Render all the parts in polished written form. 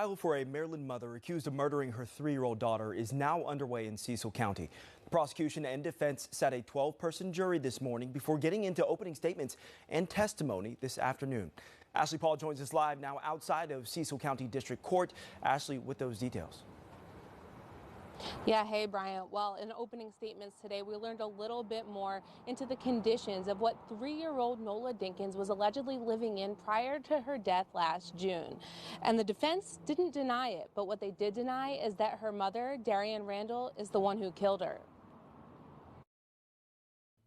Trial for a Maryland mother accused of murdering her 3-year-old daughter is now underway in Cecil County. The prosecution and defense sat a 12-person jury this morning before getting into opening statements and testimony this afternoon. Ashley Paul joins us live now outside of Cecil County District Court. Ashley, with those details. Yeah, hey, Bryant. Well, in opening statements today, we learned a little bit more into the conditions of what 3-year-old Nola Dinkins was allegedly living in prior to her death last June. And the defense didn't deny it, but what they did deny is that her mother, Darian Randall, is the one who killed her.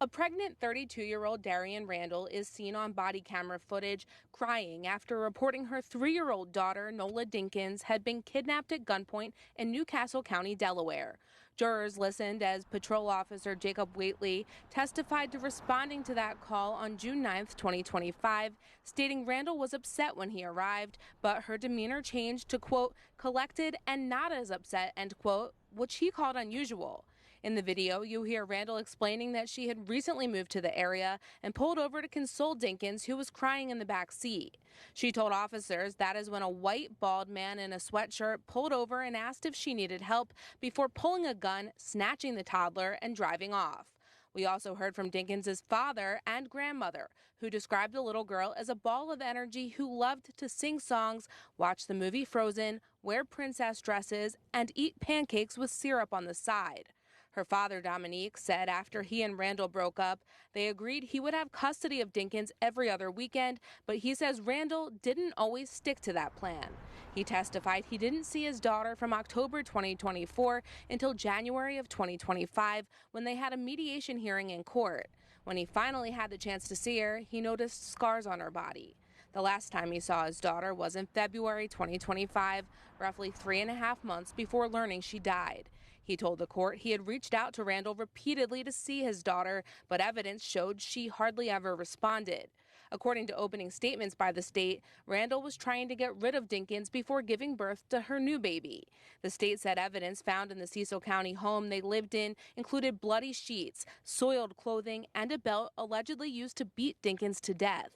A pregnant 32-year-old Darian Randall is seen on body camera footage crying after reporting her 3-year-old daughter, Nola Dinkins, had been kidnapped at gunpoint in Newcastle County, Delaware. Jurors listened as Patrol Officer Jacob Waitley testified to responding to that call on June 9th, 2025, stating Randall was upset when he arrived, but her demeanor changed to, quote, collected and not as upset, end quote, which he called unusual. In the video, you hear Randall explaining that she had recently moved to the area and pulled over to console Dinkins, who was crying in the back seat. She told officers that is when a white, bald man in a sweatshirt pulled over and asked if she needed help before pulling a gun, snatching the toddler, and driving off. We also heard from Dinkins' father and grandmother, who described the little girl as a ball of energy who loved to sing songs, watch the movie Frozen, wear princess dresses, and eat pancakes with syrup on the side. Her father, Dominique, said after he and Randall broke up, they agreed he would have custody of Dinkins every other weekend, but he says Randall didn't always stick to that plan. He testified he didn't see his daughter from October 2024 until January of 2025 when they had a mediation hearing in court. When he finally had the chance to see her, he noticed scars on her body. The last time he saw his daughter was in February 2025, roughly 3.5 months before learning she died. He told the court he had reached out to Randall repeatedly to see his daughter, but evidence showed she hardly ever responded. According to opening statements by the state, Randall was trying to get rid of Dinkins before giving birth to her new baby. The state said evidence found in the Cecil County home they lived in included bloody sheets, soiled clothing, and a belt allegedly used to beat Dinkins to death.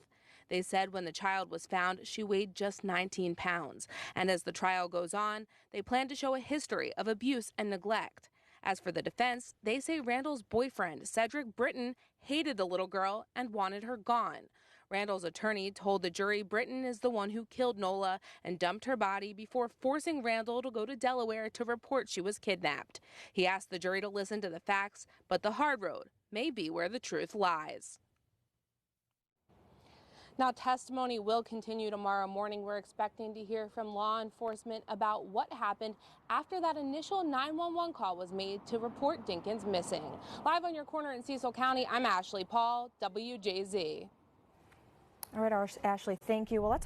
They said when the child was found, she weighed just 19 pounds. And as the trial goes on, they plan to show a history of abuse and neglect. As for the defense, they say Randall's boyfriend, Cedric Britton, hated the little girl and wanted her gone. Randall's attorney told the jury Britton is the one who killed Nola and dumped her body before forcing Randall to go to Delaware to report she was kidnapped. He asked the jury to listen to the facts, but the hard road may be where the truth lies. Now, testimony will continue tomorrow morning. We're expecting to hear from law enforcement about what happened after that initial 911 call was made to report Dinkins missing. Live on your corner in Cecil County, I'm Ashley Paul, WJZ. All right, Ashley, thank you. Well, let's